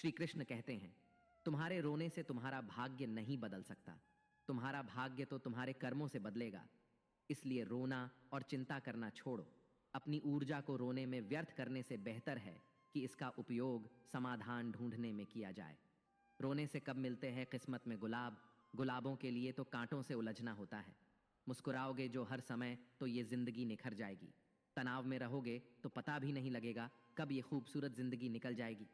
श्री कृष्ण कहते हैं, तुम्हारे रोने से तुम्हारा भाग्य नहीं बदल सकता, तुम्हारा भाग्य तो तुम्हारे कर्मों से बदलेगा। इसलिए रोना और चिंता करना छोड़ो। अपनी ऊर्जा को रोने में व्यर्थ करने से बेहतर है कि इसका उपयोग समाधान ढूंढने में किया जाए। रोने से कब मिलते हैं किस्मत में गुलाब, गुलाबों के लिए तो कांटों से उलझना होता है। मुस्कुराओगे जो हर समय तो ये जिंदगी निखर जाएगी। तनाव में रहोगे तो पता भी नहीं लगेगा कब ये खूबसूरत जिंदगी निकल जाएगी।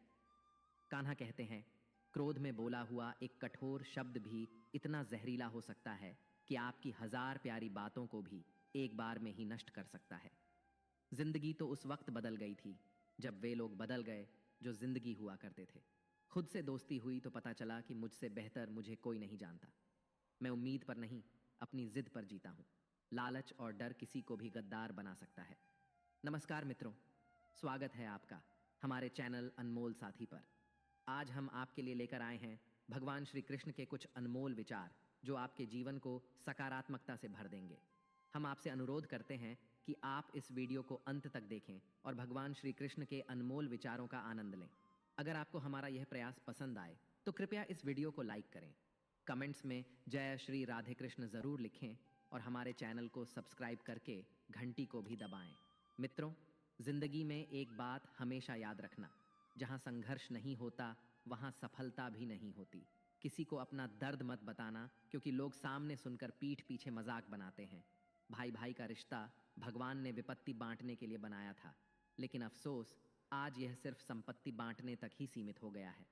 कान्हा कहते हैं, क्रोध में बोला हुआ एक कठोर शब्द भी इतना जहरीला हो सकता है कि आपकी 1000 प्यारी बातों को भी एक बार में ही नष्ट कर सकता है। जिंदगी तो उस वक्त बदल गई थी जब वे लोग बदल गए जो जिंदगी हुआ करते थे। खुद से दोस्ती हुई तो पता चला कि मुझसे बेहतर मुझे कोई नहीं जानता। मैं उम्मीद पर नहीं, अपनी जिद पर जीता हूं। लालच और डर किसी को भी गद्दार बना सकता है। नमस्कार मित्रों, स्वागत है आपका हमारे चैनल अनमोल साथी पर। आज हम आपके लिए लेकर आए हैं भगवान श्री कृष्ण के कुछ अनमोल विचार जो आपके जीवन को सकारात्मकता से भर देंगे। हम आपसे अनुरोध करते हैं कि आप इस वीडियो को अंत तक देखें और भगवान श्री कृष्ण के अनमोल विचारों का आनंद लें। अगर आपको हमारा यह प्रयास पसंद आए तो कृपया इस वीडियो को लाइक करें, कमेंट्स में जय श्री राधे कृष्ण जरूर लिखें और हमारे चैनल को सब्सक्राइब करके घंटी को भी दबाएं। मित्रों, जिंदगी में एक बात हमेशा याद रखना, जहां संघर्ष नहीं होता वहां सफलता भी नहीं होती। किसी को अपना दर्द मत बताना, क्योंकि लोग सामने सुनकर पीठ पीछे मजाक बनाते हैं। भाई भाई का रिश्ता भगवान ने विपत्ति बांटने के लिए बनाया था, लेकिन अफसोस आज यह सिर्फ संपत्ति बांटने तक ही सीमित हो गया है।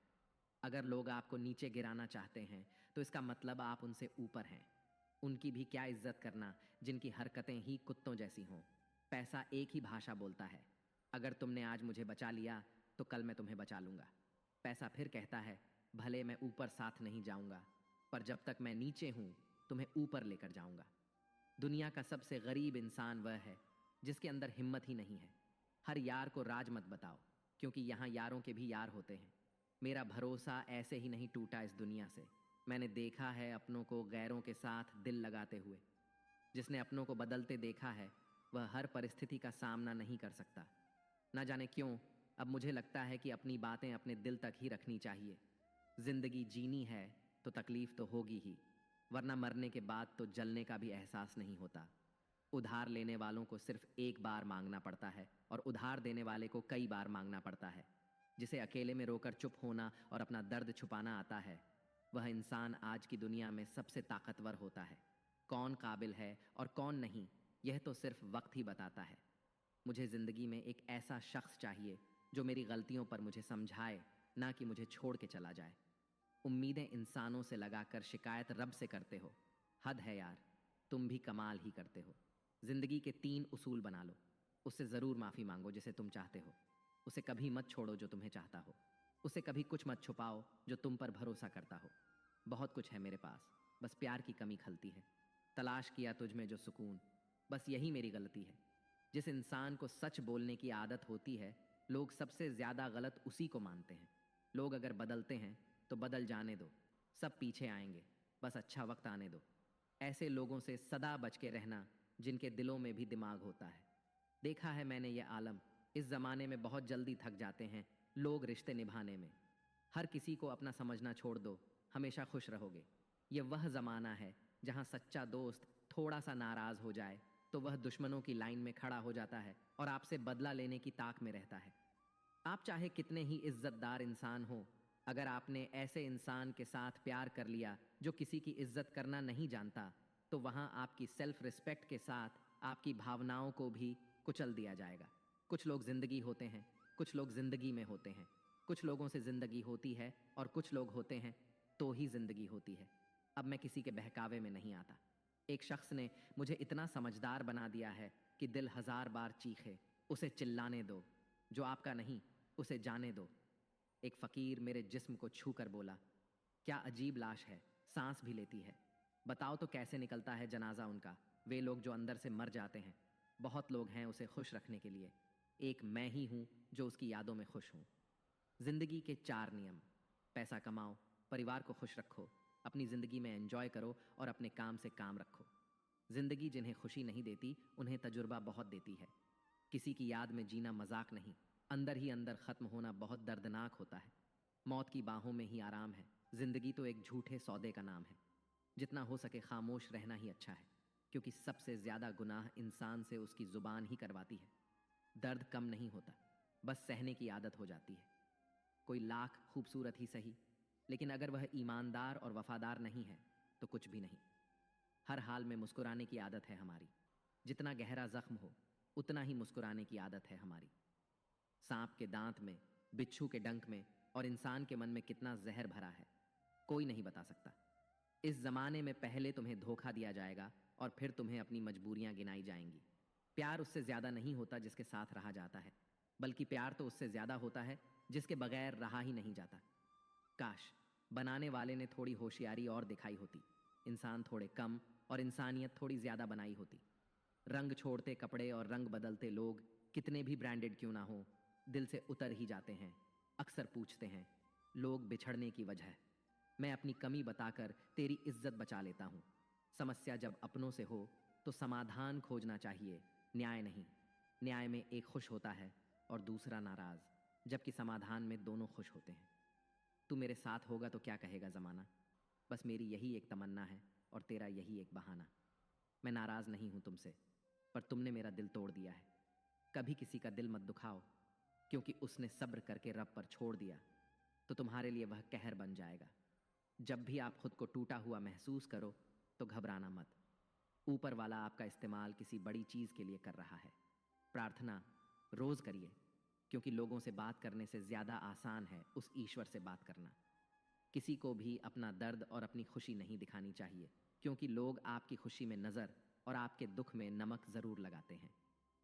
अगर लोग आपको नीचे गिराना चाहते हैं तो इसका मतलब आप उनसे ऊपर हैं। उनकी भी क्या इज्जत करना जिनकी हरकतें ही कुत्तों जैसी हों। पैसा एक ही भाषा बोलता है। अगर तुमने आज मुझे बचा लिया तो कल मैं तुम्हें बचा लूंगा। पैसा फिर कहता है, भले मैं ऊपर साथ नहीं जाऊंगा, पर जब तक मैं नीचे हूं तुम्हें ऊपर लेकर जाऊंगा। दुनिया का सबसे गरीब इंसान वह है जिसके अंदर हिम्मत ही नहीं है। हर यार को राज मत बताओ, क्योंकि यहां यारों के भी यार होते हैं। मेरा भरोसा ऐसे ही नहीं टूटा इस दुनिया से। मैंने देखा है अपनों को गैरों के साथ दिल लगाते हुए। जिसने अपनों को बदलते देखा है वह हर परिस्थिति का सामना नहीं कर सकता। ना जाने क्यों अब मुझे लगता है कि अपनी बातें अपने दिल तक ही रखनी चाहिए। जिंदगी जीनी है तो तकलीफ तो होगी ही, वरना मरने के बाद तो जलने का भी एहसास नहीं होता। उधार लेने वालों को सिर्फ एक बार मांगना पड़ता है और उधार देने वाले को कई बार मांगना पड़ता है। जिसे अकेले में रोकर चुप होना और अपना दर्द छुपाना आता है, वह इंसान आज की दुनिया में सबसे ताकतवर होता है। कौन काबिल है और कौन नहीं, यह तो सिर्फ वक्त ही बताता है। मुझे जिंदगी में एक ऐसा शख्स चाहिए जो मेरी गलतियों पर मुझे समझाए, ना कि मुझे छोड़ के चला जाए। उम्मीदें इंसानों से लगाकर शिकायत रब से करते हो। हद है यार, तुम भी कमाल ही करते हो। जिंदगी के 3 उसूल बना लो। उससे ज़रूर माफ़ी मांगो जिसे तुम चाहते हो। उसे कभी मत छोड़ो जो तुम्हें चाहता हो। उसे कभी कुछ मत छुपाओ जो तुम पर भरोसा करता हो। बहुत कुछ है मेरे पास, बस प्यार की कमी खलती है। तलाश किया तुझ में जो सुकून, बस यही मेरी गलती है। जिस इंसान को सच बोलने की आदत होती है, लोग सबसे ज़्यादा गलत उसी को मानते हैं। लोग अगर बदलते हैं तो बदल जाने दो, सब पीछे आएंगे, बस अच्छा वक्त आने दो। ऐसे लोगों से सदा बच के रहना जिनके दिलों में भी दिमाग होता है। देखा है मैंने ये आलम, इस ज़माने में बहुत जल्दी थक जाते हैं लोग रिश्ते निभाने में। हर किसी को अपना समझना छोड़ दो, हमेशा खुश रहोगे। ये वह ज़माना है जहां सच्चा दोस्त थोड़ा सा नाराज़ हो जाए तो वह दुश्मनों की लाइन में खड़ा हो जाता है और आपसे बदला लेने की ताक में रहता है। आप चाहे कितने ही इज्जतदार इंसान हो, अगर आपने ऐसे इंसान के साथ प्यार कर लिया जो किसी की इज्जत करना नहीं जानता, तो वहां आपकी सेल्फ रिस्पेक्ट के साथ आपकी भावनाओं को भी कुचल दिया जाएगा। कुछ लोग जिंदगी होते हैं, कुछ लोग जिंदगी में होते हैं। कुछ लोगों से जिंदगी होती है और कुछ लोग होते हैं तो ही जिंदगी होती है। अब मैं किसी के बहकावे में नहीं आता। एक शख्स ने मुझे इतना समझदार बना दिया है कि दिल 1000 बार चीखे, उसे चिल्लाने दो। जो आपका नहीं उसे जाने दो। एक फकीर मेरे जिस्म को छू कर बोला, क्या अजीब लाश है, सांस भी लेती है। बताओ तो कैसे निकलता है जनाजा उनका, वे लोग जो अंदर से मर जाते हैं। बहुत लोग हैं उसे खुश रखने के लिए, एक मैं ही हूं जो उसकी यादों में खुश हूं। जिंदगी के 4 नियम: पैसा कमाओ, परिवार को खुश रखो, अपनी जिंदगी में एंजॉय करो और अपने काम से काम रखो। जिंदगी जिन्हें खुशी नहीं देती उन्हें तजुर्बा बहुत देती है। किसी की याद में जीना मजाक नहीं, अंदर ही अंदर खत्म होना बहुत दर्दनाक होता है। मौत की बाहों में ही आराम है। जिंदगी तो एक झूठे सौदे का नाम है। जितना हो सके खामोश रहना ही अच्छा है, क्योंकि सबसे ज्यादा गुनाह इंसान से उसकी जुबान ही करवाती है। दर्द कम नहीं होता, बस सहने की आदत हो जाती है। कोई लाख खूबसूरत ही सही, लेकिन अगर वह ईमानदार और वफादार नहीं है तो कुछ भी नहीं। हर हाल में मुस्कुराने की आदत है हमारी। जितना गहरा जख्म हो उतना ही मुस्कुराने की आदत है हमारी। सांप के दांत में, बिच्छू के डंक में और इंसान के मन में कितना जहर भरा है, कोई नहीं बता सकता। इस जमाने में पहले तुम्हें धोखा दिया जाएगा और फिर तुम्हें अपनी मजबूरियां गिनाई जाएंगी। प्यार उससे ज्यादा नहीं होता जिसके साथ रहा जाता है, बल्कि प्यार तो उससे ज्यादा होता है जिसके बगैर रहा ही नहीं जाता। काश बनाने वाले ने थोड़ी होशियारी और दिखाई होती, इंसान थोड़े कम और इंसानियत थोड़ी ज्यादा बनाई होती। रंग छोड़ते कपड़े और रंग बदलते लोग कितने भी ब्रांडेड क्यों ना हो, दिल से उतर ही जाते हैं। अक्सर पूछते हैं लोग बिछड़ने की वजह। मैं अपनी कमी बताकर तेरी इज्जत बचा लेता हूं। समस्या जब अपनों से हो तो समाधान खोजना चाहिए, न्याय नहीं। न्याय में एक खुश होता है और दूसरा नाराज, जबकि समाधान में दोनों खुश होते हैं। तू मेरे साथ होगा तो क्या कहेगा जमाना, बस मेरी यही एक तमन्ना है और तेरा यही एक बहाना। मैं नाराज नहीं हूं तुमसे, पर तुमने मेरा दिल तोड़ दिया है। कभी किसी का दिल मत दुखाओ, क्योंकि उसने सब्र करके रब पर छोड़ दिया तो तुम्हारे लिए वह कहर बन जाएगा। जब भी आप खुद को टूटा हुआ महसूस करो तो घबराना मत। ऊपर वाला आपका इस्तेमाल किसी बड़ी चीज के लिए कर रहा है। प्रार्थना रोज करिए, क्योंकि लोगों से बात करने से ज्यादा आसान है उस ईश्वर से बात करना। किसी को भी अपना दर्द और अपनी खुशी नहीं दिखानी चाहिए, क्योंकि लोग आपकी खुशी में नजर और आपके दुख में नमक जरूर लगाते हैं।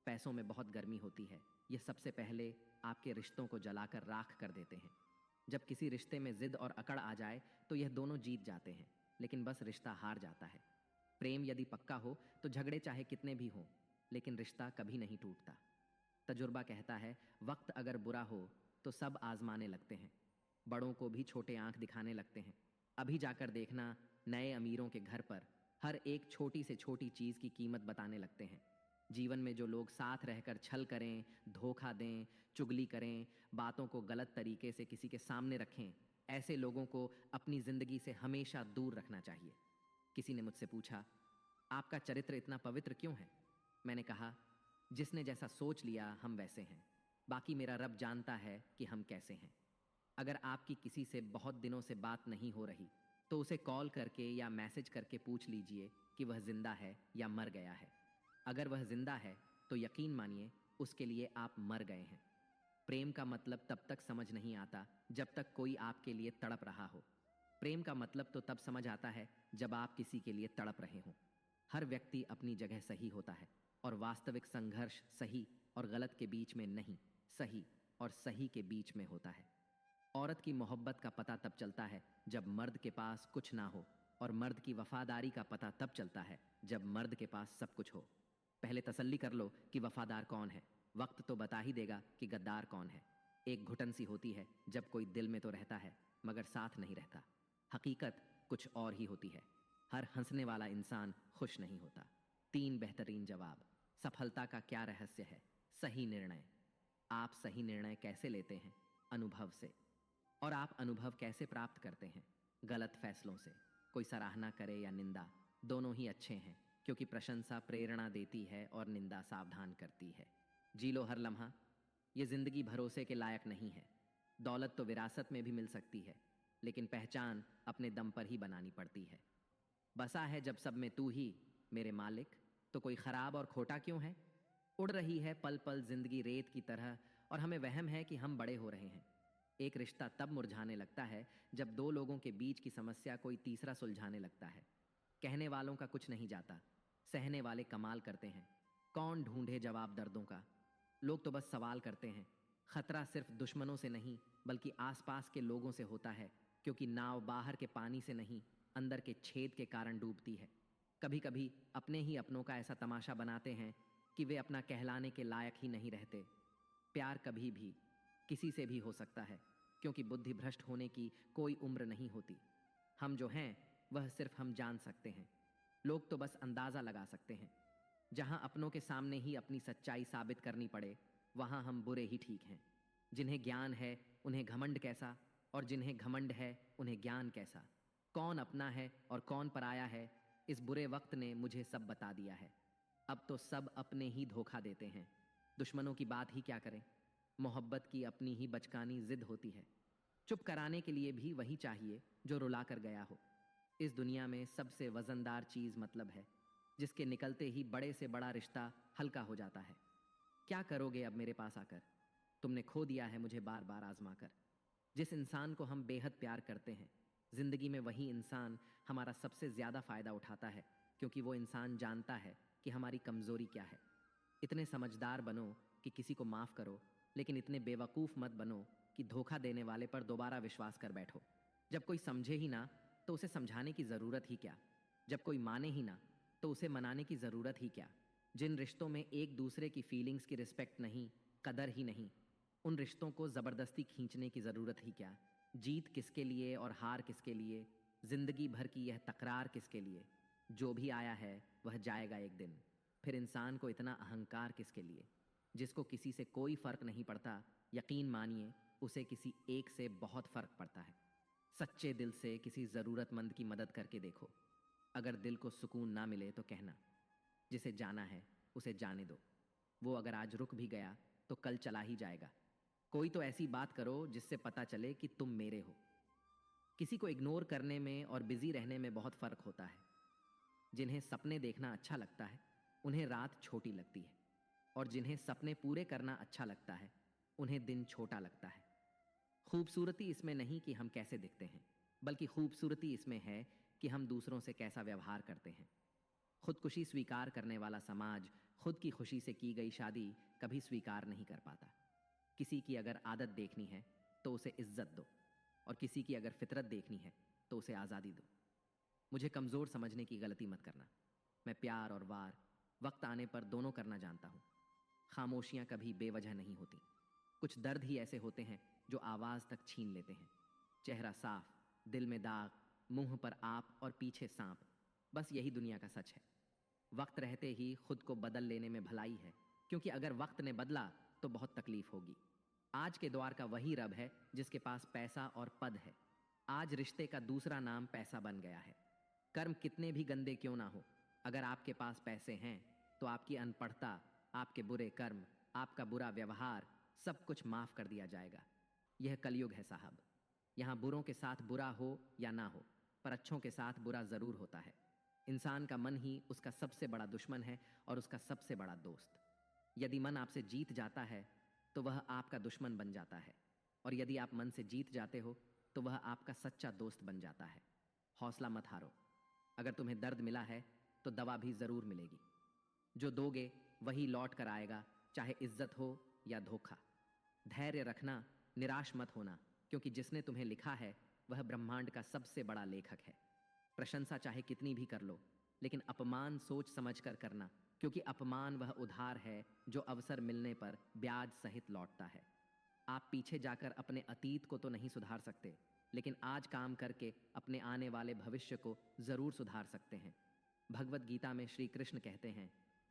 पैसों में बहुत गर्मी होती है, ये सबसे पहले आपके रिश्तों को जलाकर राख कर देते हैं। जब किसी रिश्ते में जिद और अकड़ आ जाए तो यह दोनों जीत जाते हैं, लेकिन बस रिश्ता हार जाता है। प्रेम यदि पक्का हो तो झगड़े चाहे कितने भी हों, लेकिन रिश्ता कभी नहीं टूटता। तजुर्बा कहता है वक्त अगर बुरा हो तो सब आजमाने लगते हैं, बड़ों को भी छोटे आंख दिखाने लगते हैं। अभी जाकर देखना, नए अमीरों के घर पर हर एक छोटी से छोटी चीज की कीमत बताने लगते हैं। जीवन में जो लोग साथ रहकर छल करें, धोखा दें, चुगली करें, बातों को गलत तरीके से किसी के सामने रखें, ऐसे लोगों को अपनी जिंदगी से हमेशा दूर रखना चाहिए। किसी ने मुझसे पूछा आपका चरित्र इतना पवित्र क्यों है? मैंने कहा जिसने जैसा सोच लिया हम वैसे हैं, बाकी मेरा रब जानता है कि हम कैसे हैं। अगर आपकी किसी से बहुत दिनों से बात नहीं हो रही तो उसे कॉल करके या मैसेज करके पूछ लीजिए कि वह जिंदा है या मर गया है। अगर वह जिंदा है तो यकीन मानिए उसके लिए आप मर गए हैं। प्रेम का मतलब तब तक समझ नहीं आता जब तक कोई आपके लिए तड़प रहा हो। प्रेम का मतलब तो तब समझ आता है जब आप किसी के लिए तड़प रहे हों। हर व्यक्ति अपनी जगह सही होता है और वास्तविक संघर्ष सही और गलत के बीच में नहीं, सही और सही के बीच में होता है। औरत की मोहब्बत का पता तब चलता है जब मर्द के पास कुछ ना हो, और मर्द की वफादारी का पता तब चलता है जब मर्द के पास सब कुछ हो। पहले तसल्ली कर लो कि वफादार कौन है, वक्त तो बता ही देगा कि गद्दार कौन है। एक घुटन सी होती है जब कोई दिल में तो रहता है मगर साथ नहीं रहता। हकीकत कुछ और ही होती है। हर हंसने वाला इंसान खुश नहीं होता। 3 बेहतरीन जवाब। सफलता का क्या रहस्य है? सही निर्णय। आप सही निर्णय कैसे लेते हैं? अनुभव से। और आप अनुभव कैसे प्राप्त करते हैं? गलत फैसलों से। कोई सराहना करे या निंदा, दोनों ही अच्छे हैं, क्योंकि प्रशंसा प्रेरणा देती है और निंदा सावधान करती है। जी लो हर लम्हा। ये जिंदगी भरोसे के लायक नहीं है। दौलत तो विरासत में भी मिल सकती है, लेकिन पहचान अपने दम पर ही बनानी पड़ती है। बसा है जब सब में तू ही मेरे मालिक, तो कोई खराब और खोटा क्यों है? उड़ रही है पल पल जिंदगी रेत की तरह, और हमें वहम है कि हम बड़े हो रहे हैं। एक रिश्ता तब मुरझाने लगता है जब 2 लोगों के बीच की समस्या कोई तीसरा सुलझाने लगता है। कहने वालों का कुछ नहीं जाता, सहने वाले कमाल करते हैं। कौन ढूंढे जवाब दर्दों का? लोग तो बस सवाल करते हैं। खतरा सिर्फ दुश्मनों से नहीं बल्कि आसपास के लोगों से होता है, क्योंकि नाव बाहर के पानी से नहीं अंदर के छेद के कारण डूबती है। कभी कभी अपने ही अपनों का ऐसा तमाशा बनाते हैं कि वे अपना कहलाने के लायक ही नहीं रहते। प्यार कभी भी किसी से भी हो सकता है, क्योंकि बुद्धि भ्रष्ट होने की कोई उम्र नहीं होती। हम जो हैं वह सिर्फ हम जान सकते हैं, लोग तो बस अंदाजा लगा सकते हैं। जहां अपनों के सामने ही अपनी सच्चाई साबित करनी पड़े, वहां हम बुरे ही ठीक हैं। जिन्हें ज्ञान है उन्हें घमंड कैसा, और जिन्हें घमंड है उन्हें ज्ञान कैसा। कौन अपना है और कौन पराया है, इस बुरे वक्त ने मुझे सब बता दिया है। अब तो सब अपने ही धोखा देते हैं, दुश्मनों की बात ही क्या करें। मोहब्बत की अपनी ही बचकानी जिद होती है, चुप कराने के लिए भी वही चाहिए जो रुला कर गया हो। इस दुनिया में सबसे वजनदार चीज मतलब है, जिसके निकलते ही बड़े से बड़ा रिश्ता हल्का हो जाता है। क्या करोगे अब मेरे पास आकर, तुमने खो दिया है मुझे बार बार आजमा कर। जिस इंसान को हम बेहद प्यार करते हैं, जिंदगी में वही इंसान हमारा सबसे ज्यादा फायदा उठाता है, क्योंकि वो इंसान जानता है कि हमारी कमजोरी क्या है। इतने समझदार बनो कि किसी को माफ करो, लेकिन इतने बेवकूफ मत बनो कि धोखा देने वाले पर दोबारा विश्वास कर बैठो। जब कोई समझे ही ना तो उसे समझाने की जरूरत ही क्या। जब कोई माने ही ना तो उसे मनाने की जरूरत ही क्या। जिन रिश्तों में एक दूसरे की फीलिंग्स की रिस्पेक्ट नहीं, कदर ही नहीं, उन रिश्तों को जबरदस्ती खींचने की जरूरत ही क्या। जीत किसके लिए और हार किसके लिए, जिंदगी भर की यह तकरार किसके लिए। जो भी आया है वह जाएगा एक दिन, फिर इंसान को इतना अहंकार किसके लिए। जिसको किसी से कोई फर्क नहीं पड़ता, यकीन मानिए उसे किसी एक से बहुत फर्क पड़ता है। सच्चे दिल से किसी जरूरतमंद की मदद करके देखो। अगर दिल को सुकून ना मिले तो कहना, जिसे जाना है उसे जाने दो। वो अगर आज रुक भी गया तो कल चला ही जाएगा। कोई तो ऐसी बात करो जिससे पता चले कि तुम मेरे हो। किसी को इग्नोर करने में और बिजी रहने में बहुत फर्क होता है। जिन्हें सपने देखना अच्छा लगता है उन्हें रात छोटी लगती है, और जिन्हें सपने पूरे करना अच्छा लगता है उन्हें दिन छोटा लगता है। खूबसूरती इसमें नहीं कि हम कैसे दिखते हैं, बल्कि खूबसूरती इसमें है कि हम दूसरों से कैसा व्यवहार करते हैं। खुदकुशी स्वीकार करने वाला समाज खुद की खुशी से की गई शादी कभी स्वीकार नहीं कर पाता। किसी की अगर आदत देखनी है तो उसे इज्जत दो, और किसी की अगर फितरत देखनी है तो उसे आज़ादी दो। मुझे कमज़ोर समझने की गलती मत करना। मैं प्यार और वार वक्त आने पर दोनों करना जानता हूँ। खामोशियाँ कभी बेवजह नहीं होती। कुछ दर्द ही ऐसे होते हैं जो आवाज़ तक छीन लेते हैं। चेहरा साफ, दिल में दाग, मुंह पर आप और पीछे सांप, बस यही दुनिया का सच है। वक्त रहते ही खुद को बदल लेने में भलाई है, क्योंकि अगर वक्त ने बदला तो बहुत तकलीफ होगी। आज के द्वार का वही रब है जिसके पास पैसा और पद है। आज रिश्ते का दूसरा नाम पैसा बन गया है। कर्म कितने भी गंदे क्यों ना हो, अगर आपके पास पैसे हैं तो आपकी अनपढ़ता, आपके बुरे कर्म, आपका बुरा व्यवहार, सब कुछ माफ कर दिया जाएगा। यह कलयुग है साहब। यहाँ बुरों के साथ बुरा हो या ना हो, पर अच्छों के साथ बुरा जरूर होता है। इंसान का मन ही उसका सबसे बड़ा दुश्मन है और उसका सबसे बड़ा दोस्त। यदि मन आपसे जीत जाता है तो वह आपका दुश्मन बन जाता है, और यदि आप मन से जीत जाते हो तो वह आपका सच्चा दोस्त बन जाता है। हौसला मत हारो। अगर तुम्हें दर्द मिला है तो दवा भी जरूर मिलेगी। जो दोगे वही लौट कर आएगा, चाहे इज्जत हो या धोखा। धैर्य रखना, निराश मत होना, क्योंकि जिसने तुम्हें लिखा है वह ब्रह्मांड का सबसे बड़ा लेखक है। प्रशंसा चाहे कितनी भी कर लो, लेकिन अपमान सोच समझ कर करना, क्योंकि अपमान वह उधार है जो अवसर मिलने पर ब्याज सहित लौटता है। आप पीछे जाकर अपने अतीत को तो नहीं सुधार सकते, लेकिन आज काम करके अपने आने वाले भविष्य को जरूर सुधार सकते हैं। भगवत गीता में श्री कृष्ण कहते हैं,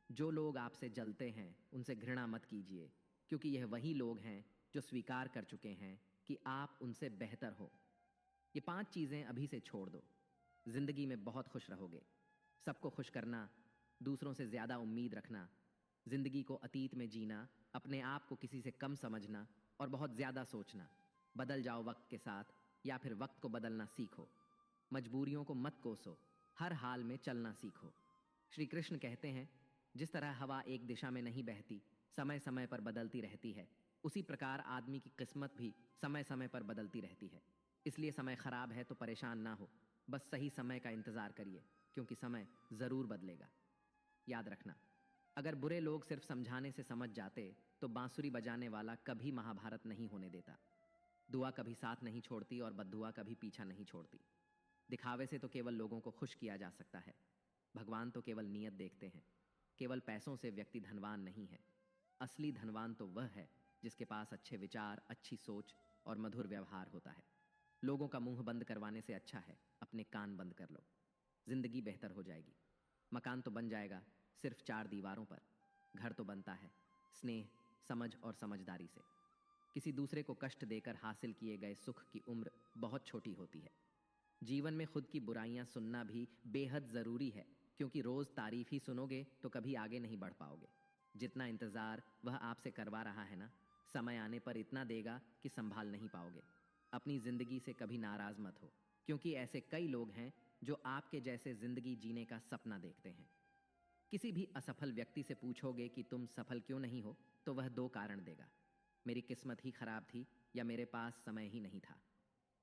जो लोग आपसे जलते हैं उनसे घृणा मत कीजिए, क्योंकि यह वही लोग हैं जो स्वीकार कर चुके हैं कि आप उनसे बेहतर हो। ये 5 चीजें अभी से छोड़ दो, जिंदगी में बहुत खुश रहोगे। सबको खुश करना, दूसरों से ज्यादा उम्मीद रखना, जिंदगी को अतीत में जीना, अपने आप को किसी से कम समझना और बहुत ज्यादा सोचना। बदल जाओ वक्त के साथ, या फिर वक्त को बदलना सीखो। मजबूरियों को मत कोसो, हर हाल में चलना सीखो। श्री कृष्ण कहते हैं, जिस तरह हवा एक दिशा में नहीं बहती, समय समय पर बदलती रहती है, उसी प्रकार आदमी की किस्मत भी समय समय पर बदलती रहती है। इसलिए समय खराब है तो परेशान ना हो, बस सही समय का इंतजार करिए, क्योंकि समय जरूर बदलेगा। याद रखना, अगर बुरे लोग सिर्फ समझाने से समझ जाते तो बांसुरी बजाने वाला कभी महाभारत नहीं होने देता। दुआ कभी साथ नहीं छोड़ती और बद्दुआ कभी पीछा नहीं छोड़ती। दिखावे से तो केवल लोगों को खुश किया जा सकता है, भगवान तो केवल नीयत देखते हैं। केवल पैसों से व्यक्ति धनवान नहीं है। असली धनवान तो वह है जिसके पास अच्छे विचार, अच्छी सोच और मधुर व्यवहार होता है। लोगों का मुंह बंद करवाने से अच्छा है अपने कान बंद कर लो। जिंदगी बेहतर हो जाएगी। मकान तो बन जाएगा सिर्फ 4 दीवारों पर, घर तो बनता है स्नेह, समझ और समझदारी से। किसी दूसरे को कष्ट देकर हासिल किए गए सुख की उम्र बहुत छोटी होती है। जीवन में खुद की बुराइयां सुनना भी बेहद ज़रूरी है, क्योंकि रोज़ तारीफ ही सुनोगे तो कभी आगे नहीं बढ़ पाओगे। जितना इंतज़ार वह आपसे करवा रहा है ना, समय आने पर इतना देगा कि संभाल नहीं पाओगे। अपनी ज़िंदगी से कभी नाराज़ मत हो, क्योंकि ऐसे कई लोग हैं जो आपके जैसे ज़िंदगी जीने का सपना देखते हैं। किसी भी असफल व्यक्ति से पूछोगे कि तुम सफल क्यों नहीं हो, तो वह दो कारण देगा: मेरी किस्मत ही खराब थी या मेरे पास समय ही नहीं था।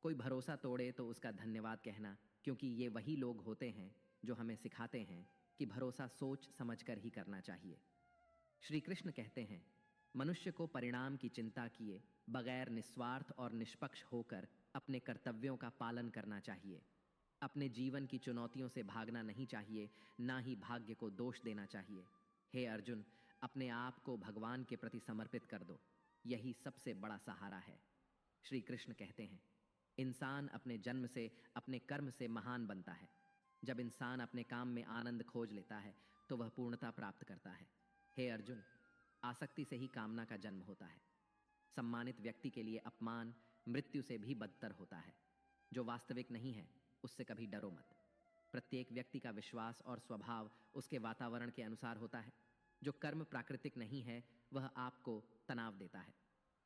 कोई भरोसा तोड़े तो उसका धन्यवाद कहना, क्योंकि ये वही लोग होते हैं जो हमें सिखाते हैं कि भरोसा सोच समझकर ही करना चाहिए। श्री कृष्ण कहते हैं, मनुष्य को परिणाम की चिंता किए बगैर निस्वार्थ और निष्पक्ष होकर अपने कर्तव्यों का पालन करना चाहिए। अपने जीवन की चुनौतियों से भागना नहीं चाहिए, ना ही भाग्य को दोष देना चाहिए। हे अर्जुन, अपने आप को भगवान के प्रति समर्पित कर दो, यही सबसे बड़ा सहारा है। श्री कृष्ण कहते हैं, इंसान अपने जन्म से, अपने कर्म से महान बनता है। जब इंसान अपने काम में आनंद खोज लेता है तो वह पूर्णता प्राप्त करता है। हे अर्जुन, आसक्ति से ही कामना का जन्म होता है। सम्मानित व्यक्ति के लिए अपमान मृत्यु से भी बदतर होता है। जो वास्तविक नहीं है उससे कभी डरो मत। प्रत्येक व्यक्ति का विश्वास और स्वभाव उसके वातावरण के अनुसार होता है। जो कर्म प्राकृतिक नहीं है वह आपको तनाव देता है।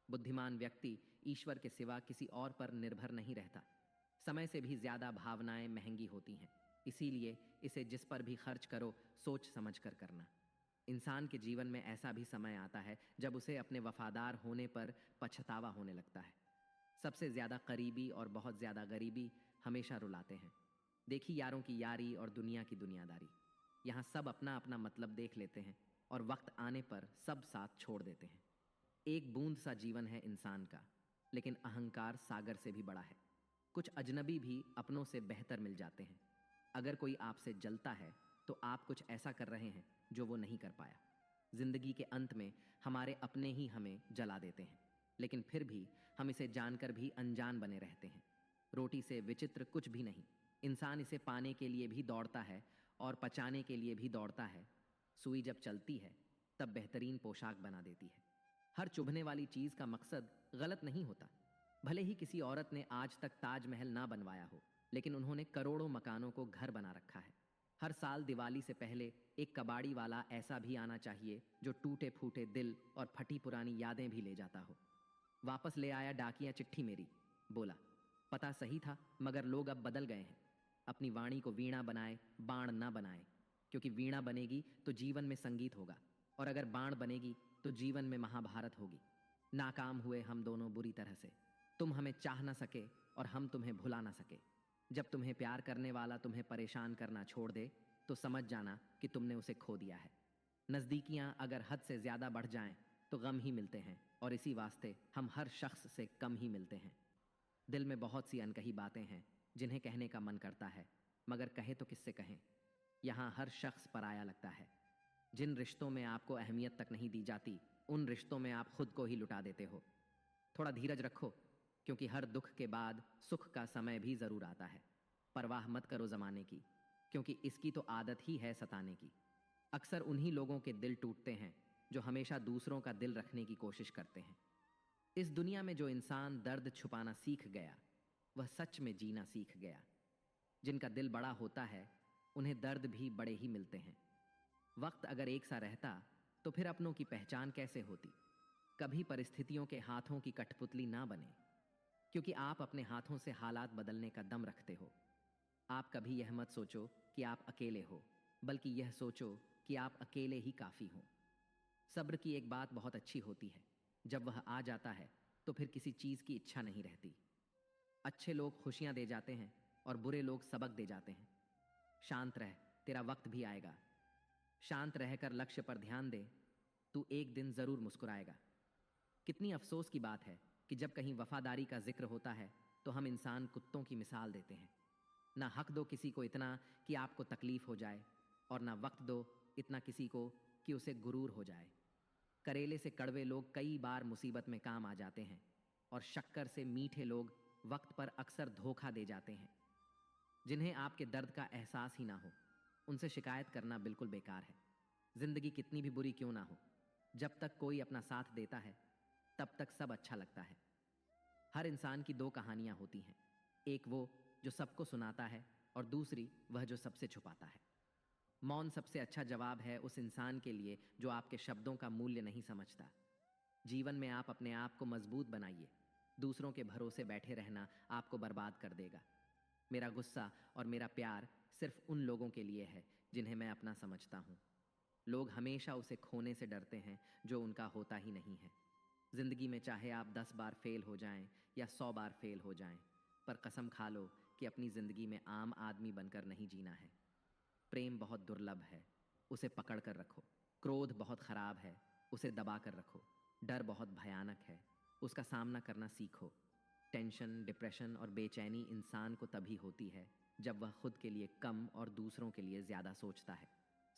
बुद्धिमान व्यक्ति ईश्वर के सिवा किसी और पर निर्भर नहीं रहता। समय से भी ज्यादा भावनाएं महंगी होती हैं, इसीलिए इसे जिस पर भी खर्च करो सोच समझ कर करना। इंसान के जीवन में ऐसा भी समय आता है जब उसे अपने वफादार होने पर पछतावा होने लगता है। सबसे ज्यादा करीबी और बहुत ज्यादा गरीबी हमेशा रुलाते हैं। देखी यारों की यारी और दुनिया की दुनियादारी। यहाँ सब अपना अपना मतलब देख लेते हैं और वक्त आने पर सब साथ छोड़ देते हैं। एक बूंद सा जीवन है इंसान का, लेकिन अहंकार सागर से भी बड़ा है। कुछ अजनबी भी अपनों से बेहतर मिल जाते हैं। अगर कोई आपसे जलता है तो आप कुछ ऐसा कर रहे हैं जो वो नहीं कर पाया। जिंदगी के अंत में हमारे अपने ही हमें जला देते हैं, लेकिन फिर भी हम इसे जानकर भी अनजान बने रहते हैं। रोटी से विचित्र कुछ भी नहीं। इंसान इसे पाने के लिए भी दौड़ता है और पचाने के लिए भी दौड़ता है। सुई जब चलती है तब बेहतरीन पोशाक बना देती है। हर चुभने वाली चीज का मकसद गलत नहीं होता। भले ही किसी औरत ने आज तक ताजमहल ना बनवाया हो, लेकिन उन्होंने करोड़ों मकानों को घर बना रखा है। हर साल दिवाली से पहले एक कबाड़ी वाला ऐसा भी आना चाहिए जो टूटे फूटे दिल और फटी पुरानी यादें भी ले जाता हो। वापस ले आया डाकिया चिट्ठी मेरी, बोला पता सही था मगर लोग अब बदल गए हैं। अपनी वाणी को वीणा बनाए, बाण ना बनाए, क्योंकि वीणा बनेगी तो जीवन में संगीत होगा, और अगर बाण बनेगी तो जीवन में महाभारत होगी। नाकाम हुए हम दोनों बुरी तरह से। तुम हमें चाह ना सके और हम तुम्हें भुला ना सके। जब तुम्हें प्यार करने वाला तुम्हें परेशान करना छोड़ दे तो समझ जाना कि तुमने उसे खो दिया है। नज़दीकियां अगर हद से ज़्यादा बढ़ जाएं तो गम ही मिलते हैं, और इसी वास्ते हम हर शख्स से कम ही मिलते हैं। दिल में बहुत सी अनकही बातें हैं जिन्हें कहने का मन करता है, मगर कहे तो किससे कहें। यहाँ हर शख्स पराया लगता है। जिन रिश्तों में आपको अहमियत तक नहीं दी जाती, उन रिश्तों में आप खुद को ही लुटा देते हो। थोड़ा धीरज रखो, क्योंकि हर दुख के बाद सुख का समय भी ज़रूर आता है। परवाह मत करो ज़माने की, क्योंकि इसकी तो आदत ही है सताने की। अक्सर उन्हीं लोगों के दिल टूटते हैं जो हमेशा दूसरों का दिल रखने की कोशिश करते हैं। इस दुनिया में जो इंसान दर्द छुपाना सीख गया, वह सच में जीना सीख गया। जिनका दिल बड़ा होता है उन्हें दर्द भी बड़े ही मिलते हैं। वक्त अगर एक सा रहता तो फिर अपनों की पहचान कैसे होती। कभी परिस्थितियों के हाथों की कठपुतली ना बने, क्योंकि आप अपने हाथों से हालात बदलने का दम रखते हो। आप कभी यह मत सोचो कि आप अकेले हो, बल्कि यह सोचो कि आप अकेले ही काफ़ी हो। सब्र की एक बात बहुत अच्छी होती है, जब वह आ जाता है तो फिर किसी चीज़ की इच्छा नहीं रहती। अच्छे लोग खुशियां दे जाते हैं और बुरे लोग सबक दे जाते हैं। शांत रह, तेरा वक्त भी आएगा। शांत रहकर लक्ष्य पर ध्यान दे, तू एक दिन ज़रूर मुस्कुराएगा। कितनी अफसोस की बात है कि जब कहीं वफादारी का जिक्र होता है तो हम इंसान कुत्तों की मिसाल देते हैं। ना हक दो किसी को इतना कि आपको तकलीफ हो जाए, और ना वक्त दो इतना किसी को कि उसे गुरूर हो जाए। करेले से कड़वे लोग कई बार मुसीबत में काम आ जाते हैं, और शक्कर से मीठे लोग वक्त पर अक्सर धोखा दे जाते हैं। जिन्हें आपके दर्द का एहसास ही ना हो, उनसे शिकायत करना बिल्कुल बेकार है। जिंदगी कितनी भी बुरी क्यों ना हो, जब तक कोई अपना साथ देता है तब तक सब अच्छा लगता है। हर इंसान की दो कहानियां होती हैं, एक वो जो सबको सुनाता है और दूसरी वह जो सबसे छुपाता है। मौन सबसे अच्छा जवाब है उस इंसान के लिए जो आपके शब्दों का मूल्य नहीं समझता। जीवन में आप अपने आप को मजबूत बनाइए। दूसरों के भरोसे बैठे रहना आपको बर्बाद कर देगा। मेरा गुस्सा और मेरा प्यार सिर्फ उन लोगों के लिए है जिन्हें मैं अपना समझता हूँ। लोग हमेशा उसे खोने से डरते हैं जो उनका होता ही नहीं है। जिंदगी में चाहे आप 10 बार फेल हो जाएं या 100 बार फेल हो जाएं, पर कसम खा लो कि अपनी जिंदगी में आम आदमी बनकर नहीं जीना है। प्रेम बहुत दुर्लभ है, उसे पकड़ कर रखो। क्रोध बहुत खराब है, उसे दबा कर रखो। डर बहुत भयानक है, उसका सामना करना सीखो। टेंशन, डिप्रेशन और बेचैनी इंसान को तभी होती है जब वह खुद के लिए कम और दूसरों के लिए ज्यादा सोचता है।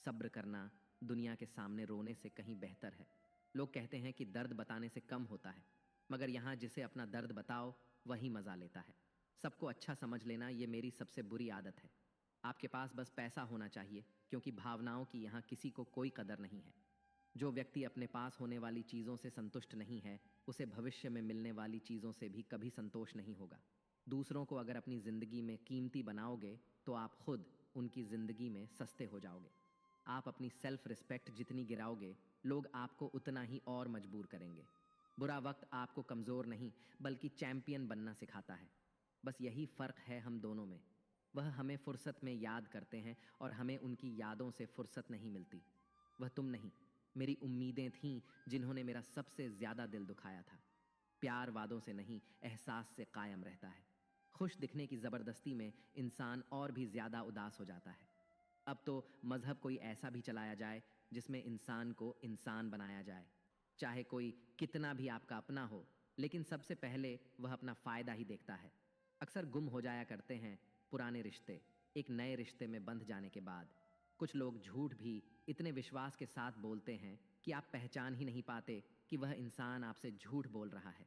सब्र करना दुनिया के सामने रोने से कहीं बेहतर है। लोग कहते हैं कि दर्द बताने से कम होता है, मगर यहाँ जिसे अपना दर्द बताओ वही मजा लेता है। सबको अच्छा समझ लेना ये मेरी सबसे बुरी आदत है। आपके पास बस पैसा होना चाहिए, क्योंकि भावनाओं की यहाँ किसी को कोई कदर नहीं है। जो व्यक्ति अपने पास होने वाली चीज़ों से संतुष्ट नहीं है, उसे भविष्य में मिलने वाली चीज़ों से भी कभी संतोष नहीं होगा। दूसरों को अगर अपनी ज़िंदगी में कीमती बनाओगे तो आप खुद उनकी ज़िंदगी में सस्ते हो जाओगे। आप अपनी सेल्फ रिस्पेक्ट जितनी गिराओगे, लोग आपको उतना ही और मजबूर करेंगे। बुरा वक्त आपको कमज़ोर नहीं बल्कि चैंपियन बनना सिखाता है। बस यही फ़र्क है हम दोनों में। वह हमें फुर्सत में याद करते हैं और हमें उनकी यादों से फुर्सत नहीं मिलती। वह तुम नहीं, मेरी उम्मीदें थीं जिन्होंने मेरा सबसे ज़्यादा दिल दुखाया था। प्यार वादों से नहीं, एहसास से कायम रहता है। खुश दिखने की ज़बरदस्ती में इंसान और भी ज़्यादा उदास हो जाता है। अब तो मज़हब कोई ऐसा भी चलाया जाए जिसमें इंसान को इंसान बनाया जाए। चाहे कोई कितना भी आपका अपना हो, लेकिन सबसे पहले वह अपना फ़ायदा ही देखता है। अक्सर गुम हो जाया करते हैं पुराने रिश्ते एक नए रिश्ते में बंध जाने के बाद। कुछ लोग झूठ भी इतने विश्वास के साथ बोलते हैं कि आप पहचान ही नहीं पाते कि वह इंसान आपसे झूठ बोल रहा है।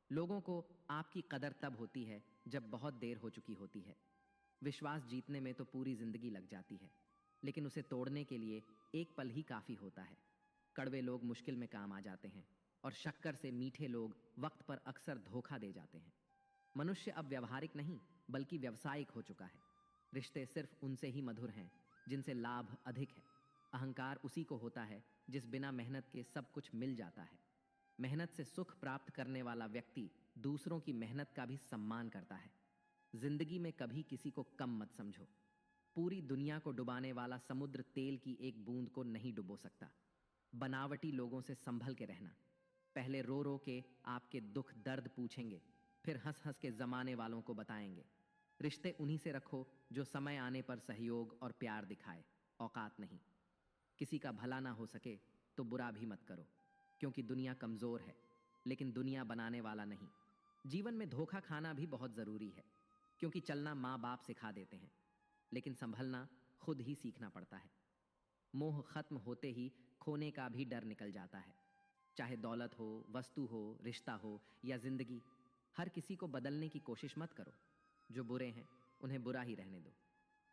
लोगों को आपकी कदर तब होती है जब बहुत देर हो चुकी होती है। विश्वास जीतने में तो पूरी जिंदगी लग जाती है, लेकिन उसे तोड़ने के लिए एक पल ही काफी होता है। कड़वे लोग मुश्किल में काम आ जाते हैं और शक्कर से मीठे लोग वक्त पर अक्सर धोखा दे जाते हैं। मनुष्य अब व्यवहारिक नहीं बल्कि व्यावसायिक हो चुका है। रिश्ते सिर्फ उनसे ही मधुर हैं जिनसे लाभ अधिक है। अहंकार उसी को होता है जिस बिना मेहनत के सब कुछ मिल जाता है। मेहनत से सुख प्राप्त करने वाला व्यक्ति दूसरों की मेहनत का भी सम्मान करता है। जिंदगी में कभी किसी को कम मत समझो। पूरी दुनिया को डुबाने वाला समुद्र तेल की एक बूंद को नहीं डुबो सकता। बनावटी लोगों से संभल के रहना। पहले रो रो के आपके दुख दर्द पूछेंगे, फिर हंस हंस के जमाने वालों को बताएंगे। रिश्ते उन्हीं से रखो जो समय आने पर सहयोग और प्यार दिखाए, औकात नहीं। किसी का भला ना हो सके तो बुरा भी मत करो, क्योंकि दुनिया कमजोर है, लेकिन दुनिया बनाने वाला नहीं। जीवन में धोखा खाना भी बहुत जरूरी है, क्योंकि चलना माँ बाप सिखा देते हैं, लेकिन संभलना खुद ही सीखना पड़ता है। मोह खत्म होते ही खोने का भी डर निकल जाता है। चाहे दौलत हो, वस्तु हो, रिश्ता हो या जिंदगी, हर किसी को बदलने की कोशिश मत करो। जो बुरे हैं उन्हें बुरा ही रहने दो,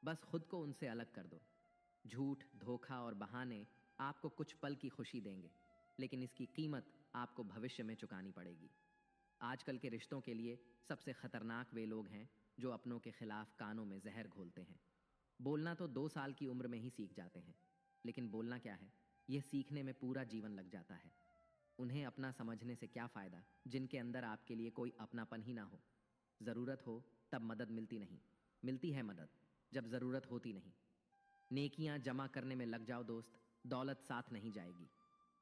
बस खुद को उनसे अलग कर दो। झूठ, धोखा और बहाने आपको कुछ पल की खुशी देंगे, लेकिन इसकी कीमत आपको भविष्य में चुकानी पड़ेगी। आजकल के रिश्तों के लिए सबसे खतरनाक वे लोग हैं जो अपनों के खिलाफ कानों में जहर घोलते हैं। बोलना तो 2 साल की उम्र में ही सीख जाते हैं, लेकिन बोलना क्या है, यह सीखने में पूरा जीवन लग जाता है। उन्हें अपना समझने से क्या फायदा जिनके अंदर आपके लिए कोई अपनापन ही ना हो। जरूरत हो तब मदद मिलती नहीं, मिलती है मदद जब जरूरत होती नहीं। नेकियां जमा करने में लग जाओ दोस्त, दौलत साथ नहीं जाएगी।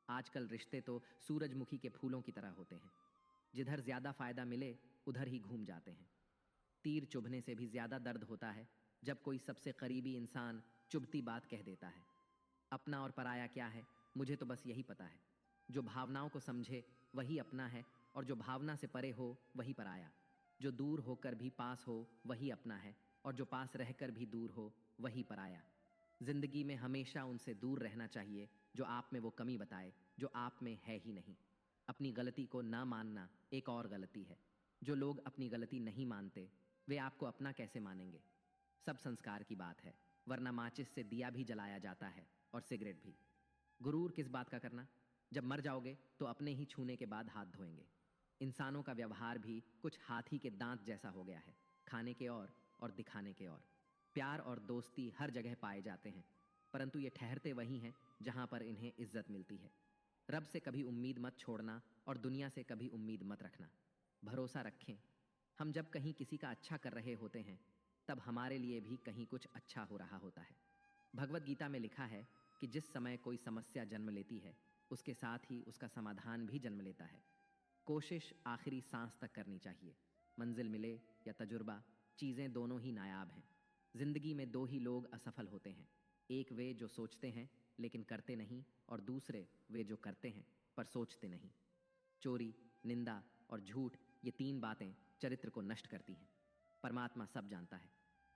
आजकल रिश्ते तो सूरजमुखी के फूलों की तरह होते हैं, जिधर ज्यादा फायदा मिले उधर ही घूम जाते हैं। तीर चुभने से भी ज्यादा दर्द होता है जब कोई सबसे करीबी इंसान चुभती बात कह देता है। अपना और पराया क्या है, मुझे तो बस यही पता है। जो भावनाओं को समझे वही अपना है, और जो भावना से परे हो वही पराया। जो दूर होकर भी पास हो वही अपना है, और जो पास रहकर भी दूर हो वही पराया। जिंदगी में हमेशा उनसे दूर रहना चाहिए जो आप में वो कमी बताए जो आप में है ही नहीं। अपनी गलती को ना मानना एक और गलती है। जो लोग अपनी गलती नहीं मानते वे आपको अपना कैसे मानेंगे। सब संस्कार की बात है, वरना माचिस से दिया भी जलाया जाता है और सिगरेट भी। गुरूर किस बात का करना, जब मर जाओगे तो अपने ही छूने के बाद हाथ धोएंगे। इंसानों का व्यवहार भी कुछ हाथी के दांत जैसा हो गया है, खाने के और दिखाने के और। प्यार और दोस्ती हर जगह पाए जाते हैं, परंतु ये ठहरते वहीं हैं जहां पर इन्हें इज्जत मिलती है। रब से कभी उम्मीद मत छोड़ना और दुनिया से कभी उम्मीद मत रखना। भरोसा रखें, हम जब कहीं किसी का अच्छा कर रहे होते हैं तब हमारे लिए भी कहीं कुछ अच्छा हो रहा होता है। भगवत गीता में लिखा है कि जिस समय कोई समस्या जन्म लेती है उसके साथ ही उसका समाधान भी जन्म लेता है। कोशिश आखिरी सांस तक करनी चाहिए। मंजिल मिले या तजुर्बा, चीज़ें दोनों ही नायाब हैं। जिंदगी में दो ही लोग असफल होते हैं, एक वे जो सोचते हैं लेकिन करते नहीं, और दूसरे वे जो करते हैं पर सोचते नहीं। चोरी, निंदा और झूठ, ये तीन बातें चरित्र को नष्ट करती हैं। परमात्मा सब जानता है,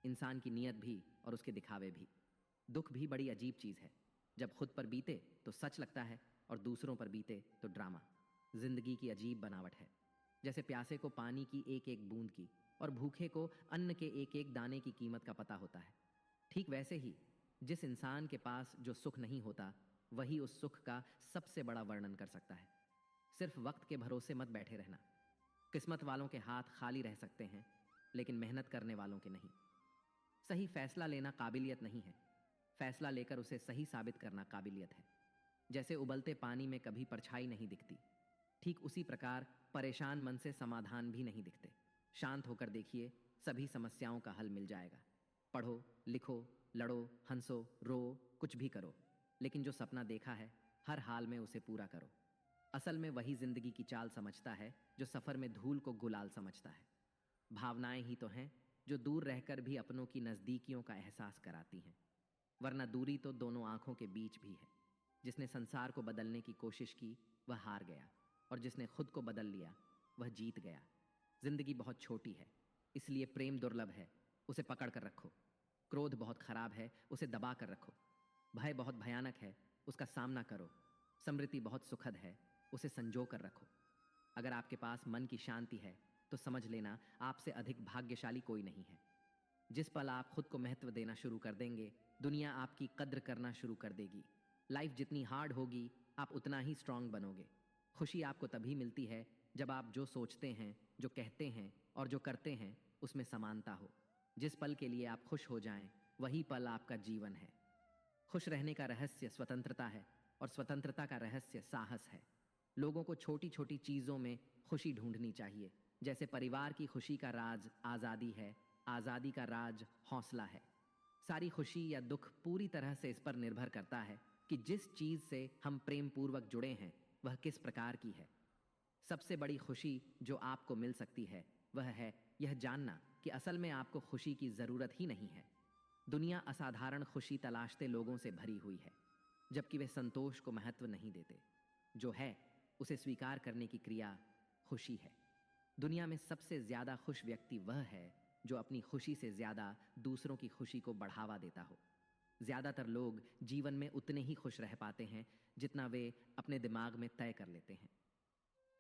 इंसान की नीयत भी और उसके दिखावे भी। दुख भी बड़ी अजीब चीज़ है, जब खुद पर बीते तो सच लगता है और दूसरों पर बीते तो ड्रामा। जिंदगी की अजीब बनावट है, जैसे प्यासे को पानी की एक एक बूंद की और भूखे को अन्न के एक एक दाने की कीमत का पता होता है। ठीक वैसे ही जिस इंसान के पास जो सुख नहीं होता वही उस सुख का सबसे बड़ा वर्णन कर सकता है। सिर्फ वक्त के भरोसे मत बैठे रहना। किस्मत वालों के हाथ खाली रह सकते हैं, लेकिन मेहनत करने वालों के नहीं। सही फैसला लेना काबिलियत नहीं है, फैसला लेकर उसे सही साबित करना काबिलियत है। जैसे उबलते पानी में कभी परछाई नहीं दिखती, ठीक उसी प्रकार परेशान मन से समाधान भी नहीं दिखते। शांत होकर देखिए, सभी समस्याओं का हल मिल जाएगा। पढ़ो, लिखो, लड़ो, हंसो, रो, कुछ भी करो, लेकिन जो सपना देखा है हर हाल में उसे पूरा करो। असल में वही जिंदगी की चाल समझता है जो सफर में धूल को गुलाल समझता है। भावनाएं ही तो हैं जो दूर रहकर भी अपनों की नजदीकियों का एहसास कराती हैं, वरना दूरी तो दोनों आंखों के बीच भी है। जिसने संसार को बदलने की कोशिश की वह हार गया, और जिसने खुद को बदल लिया वह जीत गया। जिंदगी बहुत छोटी है, इसलिए प्रेम दुर्लभ है, उसे पकड़ कर रखो। क्रोध बहुत खराब है, उसे दबा कर रखो। भय बहुत भयानक है, उसका सामना करो। समृद्धि बहुत सुखद है, उसे संजो कर रखो। अगर आपके पास मन की शांति है तो समझ लेना आपसे अधिक भाग्यशाली कोई नहीं है। जिस पल आप खुद को महत्व देना शुरू कर देंगे, दुनिया आपकी कद्र करना शुरू कर देगी। लाइफ जितनी हार्ड होगी आप उतना ही स्ट्रांग बनोगे। खुशी आपको तभी मिलती है जब आप जो सोचते हैं, जो कहते हैं और जो करते हैं उसमें समानता हो। जिस पल के लिए आप खुश हो जाएं, वही पल आपका जीवन है। खुश रहने का रहस्य स्वतंत्रता है, और स्वतंत्रता का रहस्य साहस है। लोगों को छोटी छोटी चीज़ों में खुशी ढूंढनी चाहिए। जैसे परिवार की खुशी का राज आज़ादी है, आज़ादी का राज हौसला है। सारी खुशी या दुख पूरी तरह से इस पर निर्भर करता है कि जिस चीज़ से हम प्रेम पूर्वक जुड़े हैं वह किस प्रकार की है। सबसे बड़ी खुशी जो आपको मिल सकती है वह है यह जानना कि असल में आपको खुशी की ज़रूरत ही नहीं है। दुनिया असाधारण खुशी तलाशते लोगों से भरी हुई है, जबकि वे संतोष को महत्व नहीं देते। जो है उसे स्वीकार करने की क्रिया खुशी है। दुनिया में सबसे ज़्यादा खुश व्यक्ति वह है जो अपनी खुशी से ज़्यादा दूसरों की खुशी को बढ़ावा देता हो। ज़्यादातर लोग जीवन में उतने ही खुश रह पाते हैं जितना वे अपने दिमाग में तय कर लेते हैं।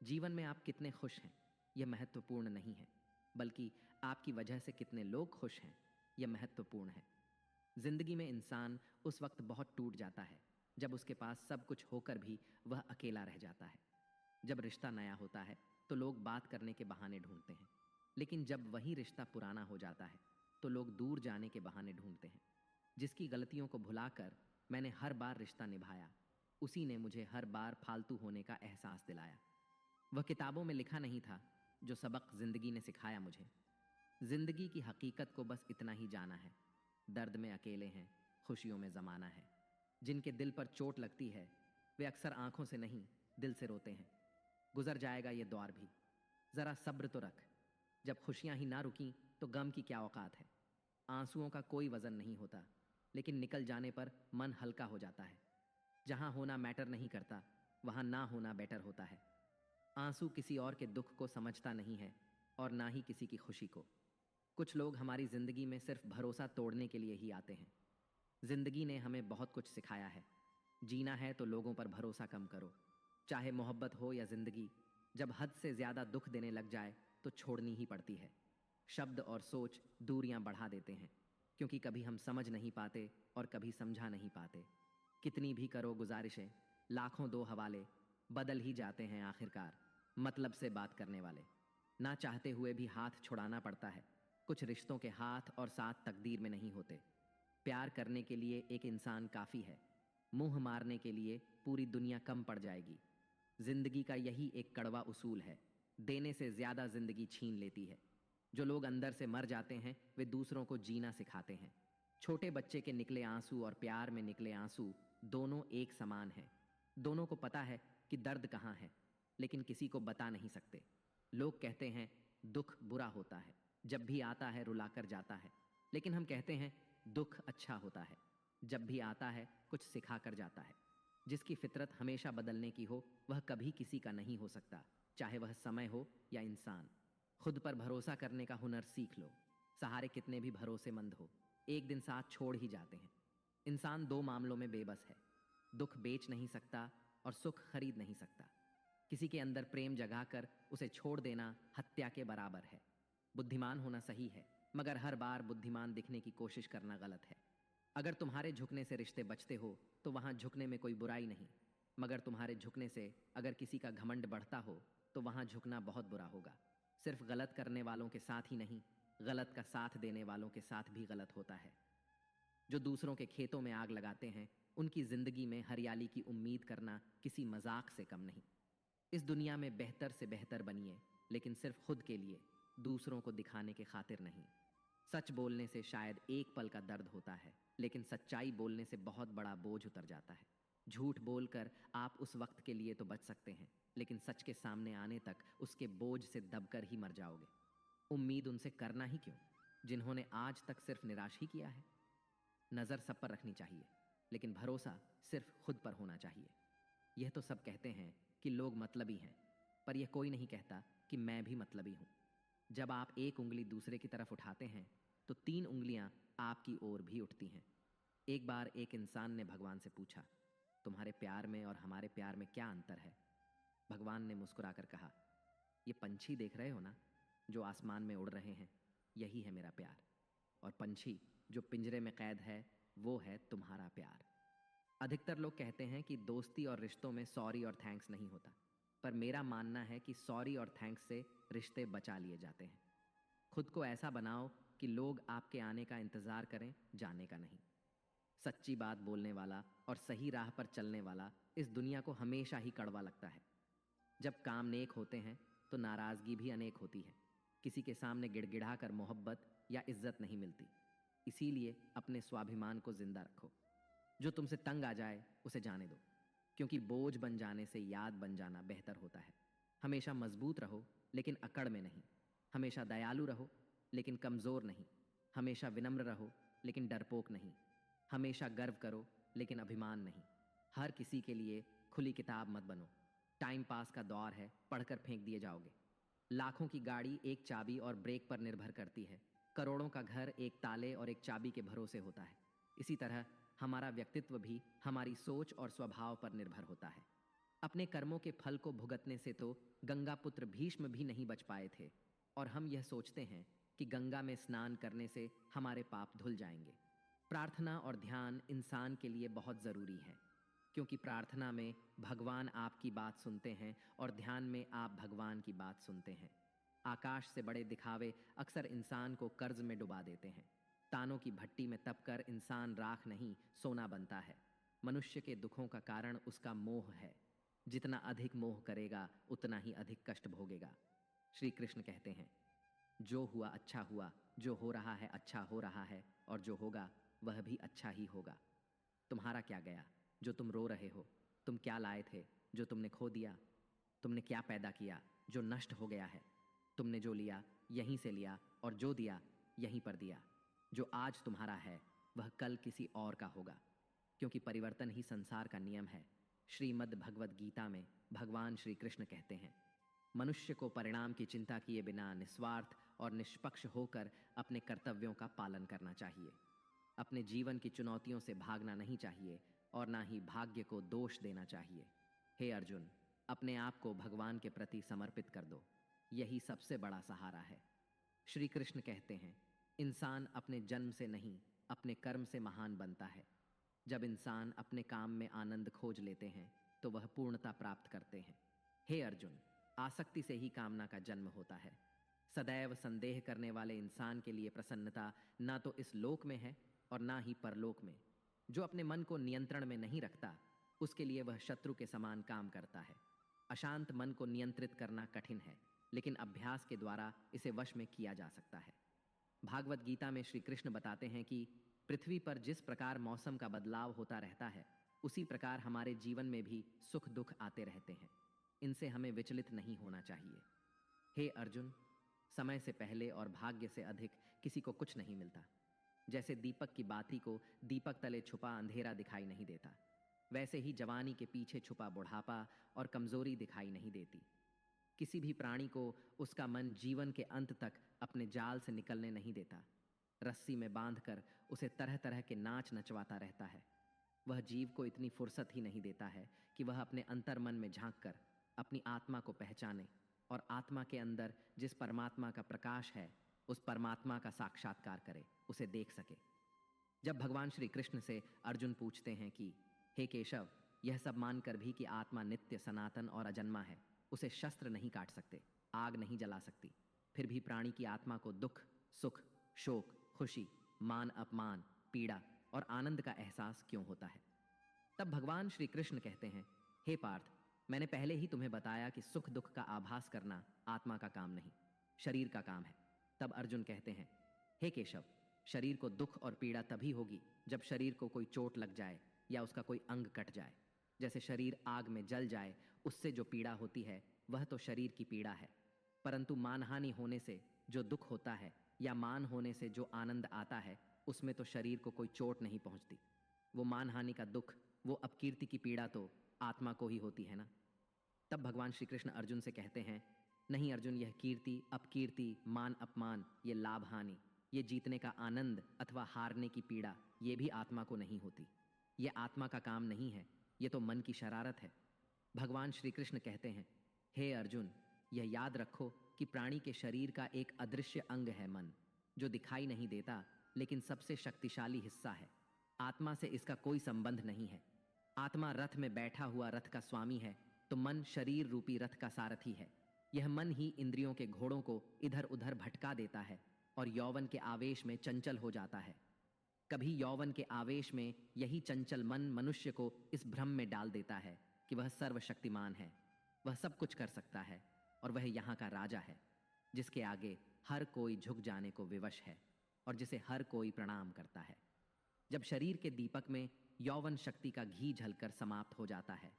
जीवन में आप कितने खुश हैं यह महत्वपूर्ण नहीं है, बल्कि आपकी वजह से कितने लोग खुश हैं यह महत्वपूर्ण है। जिंदगी में इंसान उस वक्त बहुत टूट जाता है जब उसके पास सब कुछ होकर भी वह अकेला रह जाता है। जब रिश्ता नया होता है तो लोग बात करने के बहाने ढूंढते हैं, लेकिन जब वही रिश्ता पुराना हो जाता है तो लोग दूर जाने के बहाने ढूंढते हैं। जिसकी गलतियों को भुलाकर मैंने हर बार रिश्ता निभाया, उसी ने मुझे हर बार फालतू होने का एहसास दिलाया। वह किताबों में लिखा नहीं था जो सबक जिंदगी ने सिखाया मुझे। जिंदगी की हकीकत को बस इतना ही जाना है, दर्द में अकेले हैं, खुशियों में ज़माना है। जिनके दिल पर चोट लगती है वे अक्सर आंखों से नहीं दिल से रोते हैं। गुजर जाएगा ये दौर भी, ज़रा सब्र तो रख। जब खुशियां ही ना रुकीं तो गम की क्या औकात है। आंसुओं का कोई वज़न नहीं होता, लेकिन निकल जाने पर मन हल्का हो जाता है। जहां होना मैटर नहीं करता वहां ना होना बेटर होता है। आंसू किसी और के दुख को समझता नहीं है और ना ही किसी की खुशी को। कुछ लोग हमारी ज़िंदगी में सिर्फ भरोसा तोड़ने के लिए ही आते हैं। ज़िंदगी ने हमें बहुत कुछ सिखाया है। जीना है तो लोगों पर भरोसा कम करो, चाहे मोहब्बत हो या ज़िंदगी। जब हद से ज़्यादा दुख देने लग जाए तो छोड़नी ही पड़ती है। शब्द और सोच दूरियां बढ़ा देते हैं, क्योंकि कभी हम समझ नहीं पाते और कभी समझा नहीं पाते। कितनी भी करो गुजारिशें, लाखों दो हवाले, बदल ही जाते हैं आखिरकार, मतलब से बात करने वाले। ना चाहते हुए भी हाथ छुड़ाना पड़ता है। कुछ रिश्तों के हाथ और साथ तकदीर में नहीं होते। प्यार करने के लिए एक इंसान काफ़ी है, मुंह मारने के लिए पूरी दुनिया कम पड़ जाएगी। जिंदगी का यही एक कड़वा उसूल है, देने से ज़्यादा जिंदगी छीन लेती है। जो लोग अंदर से मर जाते हैं वे दूसरों को जीना सिखाते हैं। छोटे बच्चे के निकले आंसू और प्यार में निकले आंसू दोनों एक समान हैं। दोनों को पता है कि दर्द कहाँ है, लेकिन किसी को बता नहीं सकते। लोग कहते हैं दुख बुरा होता है, जब भी आता है रुलाकर जाता है। लेकिन हम कहते हैं दुख अच्छा होता है, जब भी आता है कुछ सिखा कर जाता है। जिसकी फितरत हमेशा बदलने की हो वह कभी किसी का नहीं हो सकता, चाहे वह समय हो या इंसान। खुद पर भरोसा करने का हुनर सीख लो। सहारे कितने भी भरोसेमंद हो, एक दिन साथ छोड़ ही जाते हैं। इंसान दो मामलों में बेबस है, दुख बेच नहीं सकता और सुख खरीद नहीं सकता। किसी के अंदर प्रेम जगाकर उसे छोड़ देना हत्या के बराबर है। बुद्धिमान होना सही है, मगर हर बार बुद्धिमान दिखने की कोशिश करना गलत है। अगर तुम्हारे झुकने से रिश्ते बचते हो तो वहां झुकने में कोई बुराई नहीं, मगर तुम्हारे झुकने से अगर किसी का घमंड बढ़ता हो तो वहां झुकना बहुत बुरा होगा। सिर्फ गलत करने वालों के साथ ही नहीं, गलत का साथ देने वालों के साथ भी गलत होता है। जो दूसरों के खेतों में आग लगाते हैं उनकी जिंदगी में हरियाली की उम्मीद करना किसी मजाक से कम नहीं। इस दुनिया में बेहतर से बेहतर बनिए, लेकिन सिर्फ खुद के लिए, दूसरों को दिखाने के खातिर नहीं। सच बोलने से शायद एक पल का दर्द होता है, लेकिन सच्चाई बोलने से बहुत बड़ा बोझ उतर जाता है। झूठ बोलकर आप उस वक्त के लिए तो बच सकते हैं, लेकिन सच के सामने आने तक उसके बोझ से दबकर ही मर जाओगे। उम्मीद उनसे करना ही क्यों जिन्होंने आज तक सिर्फ निराश ही किया है। नज़र सब पर रखनी चाहिए, लेकिन भरोसा सिर्फ खुद पर होना चाहिए। यह तो सब कहते हैं कि लोग मतलबी हैं, पर यह कोई नहीं कहता कि मैं भी मतलबी हूं। जब आप एक उंगली दूसरे की तरफ उठाते हैं तो तीन उंगलियां आपकी ओर भी उठती हैं। एक बार एक इंसान ने भगवान से पूछा, तुम्हारे प्यार में और हमारे प्यार में क्या अंतर है? भगवान ने मुस्कुराकर कहा, ये पंछी देख रहे हो ना, जो आसमान में उड़ रहे हैं, यही है मेरा प्यार। और पंछी जो पिंजरे में कैद है, वो है तुम्हारा प्यार। अधिकतर लोग कहते हैं कि दोस्ती और रिश्तों में सॉरी और थैंक्स नहीं होता, पर मेरा मानना है कि सॉरी और थैंक्स से रिश्ते बचा लिए जाते हैं। खुद को ऐसा बनाओ कि लोग आपके आने का इंतजार करें, जाने का नहीं। सच्ची बात बोलने वाला और सही राह पर चलने वाला इस दुनिया को हमेशा ही कड़वा लगता है। जब काम नेक होते हैं तो नाराजगी भी अनेक होती है। किसी के सामने गिड़गिड़ा कर मोहब्बत या इज्जत नहीं मिलती। इसीलिए अपने स्वाभिमान को जिंदा रखो। जो तुमसे तंग आ जाए उसे जाने दो, क्योंकि बोझ बन जाने से याद बन जाना बेहतर होता है। हमेशा मजबूत रहो लेकिन अकड़ में नहीं। हमेशा दयालु रहो लेकिन कमज़ोर नहीं। हमेशा विनम्र रहो लेकिन डरपोक नहीं। हमेशा गर्व करो लेकिन अभिमान नहीं। हर किसी के लिए खुली किताब मत बनो। टाइम पास का दौर है, पढ़कर फेंक दिए जाओगे। लाखों की गाड़ी एक चाबी और ब्रेक पर निर्भर करती है। करोड़ों का घर एक ताले और एक चाबी के भरोसे होता है। इसी तरह हमारा व्यक्तित्व भी हमारी सोच और स्वभाव पर निर्भर होता है। अपने कर्मों के फल को भुगतने से तो गंगा पुत्र भीष्म भी नहीं बच पाए थे, और हम यह सोचते हैं कि गंगा में स्नान करने से हमारे पाप धुल जाएंगे। प्रार्थना और ध्यान इंसान के लिए बहुत ज़रूरी है, क्योंकि प्रार्थना में भगवान आपकी बात सुनते हैं और ध्यान में आप भगवान की बात सुनते हैं। आकाश से बड़े दिखावे अक्सर इंसान को कर्ज में डुबा देते हैं। तानों की भट्टी में तपकर इंसान राख नहीं सोना बनता है। मनुष्य के दुखों का कारण उसका मोह है। जितना अधिक मोह करेगा उतना ही अधिक कष्ट भोगेगा। श्री कृष्ण कहते हैं, जो हुआ अच्छा हुआ, जो हो रहा है अच्छा हो रहा है, और जो होगा वह भी अच्छा ही होगा। तुम्हारा क्या गया जो तुम रो रहे हो? तुम क्या लाए थे जो तुमने खो दिया? तुमने क्या पैदा किया जो नष्ट हो गया है? तुमने जो लिया यहीं से लिया, और जो दिया यहीं पर दिया। जो आज तुम्हारा है वह कल किसी और का होगा, क्योंकि परिवर्तन ही संसार का नियम है। श्रीमद् भगवद गीता में भगवान श्री कृष्ण कहते हैं, मनुष्य को परिणाम की चिंता किए बिना निस्वार्थ और निष्पक्ष होकर अपने कर्तव्यों का पालन करना चाहिए। अपने जीवन की चुनौतियों से भागना नहीं चाहिए और ना ही भाग्य को दोष देना चाहिए। हे अर्जुन, अपने आप को भगवान के प्रति समर्पित कर दो, यही सबसे बड़ा सहारा है। श्री कृष्ण कहते हैं, इंसान अपने जन्म से नहीं अपने कर्म से महान बनता है। जब इंसान अपने काम में आनंद खोज लेते हैं तो वह पूर्णता प्राप्त करते हैं। हे अर्जुन, आसक्ति से ही कामना का जन्म होता है। सदैव संदेह करने वाले इंसान के लिए प्रसन्नता ना तो इस लोक में है और ना ही परलोक में। जो अपने मन को नियंत्रण में नहीं रखता, उसके लिए वह शत्रु के समान काम करता है। अशांत मन को नियंत्रित करना कठिन है, लेकिन अभ्यास के द्वारा इसे वश में किया जा सकता है। भागवत गीता में श्री कृष्ण बताते हैं कि पृथ्वी पर जिस प्रकार मौसम का बदलाव होता रहता है, उसी प्रकार हमारे जीवन में भी सुख दुख आते रहते हैं। इनसे हमें विचलित नहीं होना चाहिए। हे अर्जुन, समय से पहले और भाग्य से अधिक किसी को कुछ नहीं मिलता। जैसे दीपक की बाती को दीपक तले छुपा अंधेरा दिखाई नहीं देता, वैसे ही जवानी के पीछे छुपा बुढ़ापा और कमजोरी दिखाई नहीं देती। किसी भी प्राणी को उसका मन जीवन के अंत तक अपने जाल से निकलने नहीं देता। रस्सी में बांधकर उसे तरह तरह के नाच नचवाता रहता है। वह जीव को इतनी फुर्सत ही नहीं देता है कि वह अपने अंतर्मन में झांककर अपनी आत्मा को पहचाने और आत्मा के अंदर जिस परमात्मा का प्रकाश है, उस परमात्मा का साक्षात्कार करे, उसे देख सके। जब भगवान श्री कृष्ण से अर्जुन पूछते हैं कि हे केशव, यह सब मानकर भी कि आत्मा नित्य सनातन और अजन्मा है, उसे शस्त्र नहीं काट सकते, आग नहीं जला सकती, फिर भी प्राणी की आत्मा को दुख, सुख, शोक, खुशी, मान अपमान, पीड़ा और आनंद का एहसास क्यों होता है? तब भगवान श्री कृष्ण कहते हैं, हे पार्थ, मैंने पहले ही तुम्हें बताया कि सुख दुख का आभास करना आत्मा का काम नहीं, शरीर का काम है। तब अर्जुन कहते हैं, हे केशव, शरीर को दुख और पीड़ा तभी होगी जब शरीर को कोई चोट लग जाए या उसका कोई अंग कट जाए। जैसे शरीर आग में जल जाए, उससे जो पीड़ा होती है वह तो शरीर की पीड़ा है, परंतु मानहानि होने से जो दुख होता है या मान होने से जो आनंद आता है, उसमें तो शरीर को कोई चोट नहीं पहुंचती। वो मानहानि का दुख, वो अपकीर्ति की पीड़ा तो आत्मा को ही होती है ना। तब भगवान श्री कृष्ण अर्जुन से कहते हैं, नहीं अर्जुन, यह कीर्ति अपकीर्ति, मान अपमान, ये लाभ हानि, ये जीतने का आनंद अथवा हारने की पीड़ा, ये भी आत्मा को नहीं होती। ये आत्मा का काम नहीं है, ये तो मन की शरारत है। भगवान श्री कृष्ण कहते हैं, हे अर्जुन, यह याद रखो कि प्राणी के शरीर का एक अदृश्य अंग है मन, जो दिखाई नहीं देता लेकिन सबसे शक्तिशाली हिस्सा है। आत्मा से इसका कोई संबंध नहीं है। आत्मा रथ में बैठा हुआ रथ का स्वामी है, तो मन शरीर रूपी रथ का सारथी है। यह मन ही इंद्रियों के घोड़ों को इधर उधर भटका देता है और यौवन के आवेश में चंचल हो जाता है। कभी यौवन के आवेश में यही चंचल मन मनुष्य को इस भ्रम में डाल देता है कि वह सर्वशक्तिमान है, वह सब कुछ कर सकता है और वह यहाँ का राजा है, जिसके आगे हर कोई झुक जाने को विवश है और जिसे हर कोई प्रणाम करता है। जब शरीर के दीपक में यौवन शक्ति का घी झलकर समाप्त हो जाता है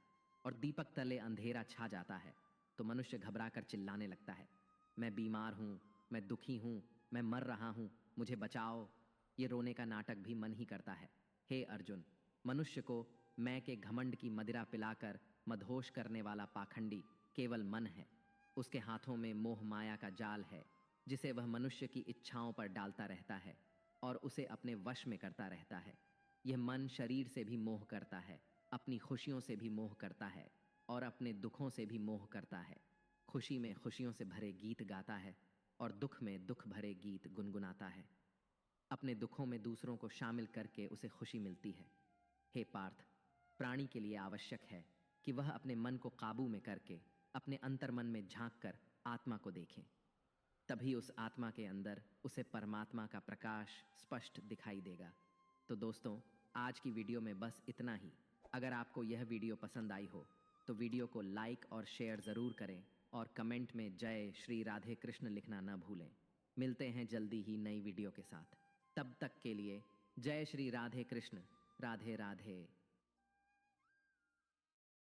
और दीपक तले अंधेरा छा जाता है, तो मनुष्य घबराकर चिल्लाने लगता है, मैं बीमार हूँ, मैं दुखी हूँ, मैं मर रहा हूँ, मुझे बचाओ। ये रोने का नाटक भी मन ही करता है। हे अर्जुन, मनुष्य को मैं के घमंड की मदिरा पिलाकर मदहोश करने वाला पाखंडी केवल मन है। उसके हाथों में मोह माया का जाल है, जिसे वह मनुष्य की इच्छाओं पर डालता रहता है और उसे अपने वश में करता रहता है। यह मन शरीर से भी मोह करता है, अपनी खुशियों से भी मोह करता है और अपने दुखों से भी मोह करता है। खुशी में खुशियों से भरे गीत गाता है और दुख में दुख भरे गीत गुनगुनाता है। अपने दुखों में दूसरों को शामिल करके उसे खुशी मिलती है। हे पार्थ, प्राणी के लिए आवश्यक है कि वह अपने मन को काबू में करके अपने अंतर्मन में झांककर आत्मा को देखे। तभी उस आत्मा के अंदर उसे परमात्मा का प्रकाश स्पष्ट दिखाई देगा। तो दोस्तों, आज की वीडियो में बस इतना ही। अगर आपको यह वीडियो पसंद आई हो तो वीडियो को लाइक और शेयर ज़रूर करें और कमेंट में जय श्री राधे कृष्ण लिखना न भूलें। मिलते हैं जल्दी ही नई वीडियो के साथ। तब तक के लिए जय श्री राधे कृष्ण। राधे राधे।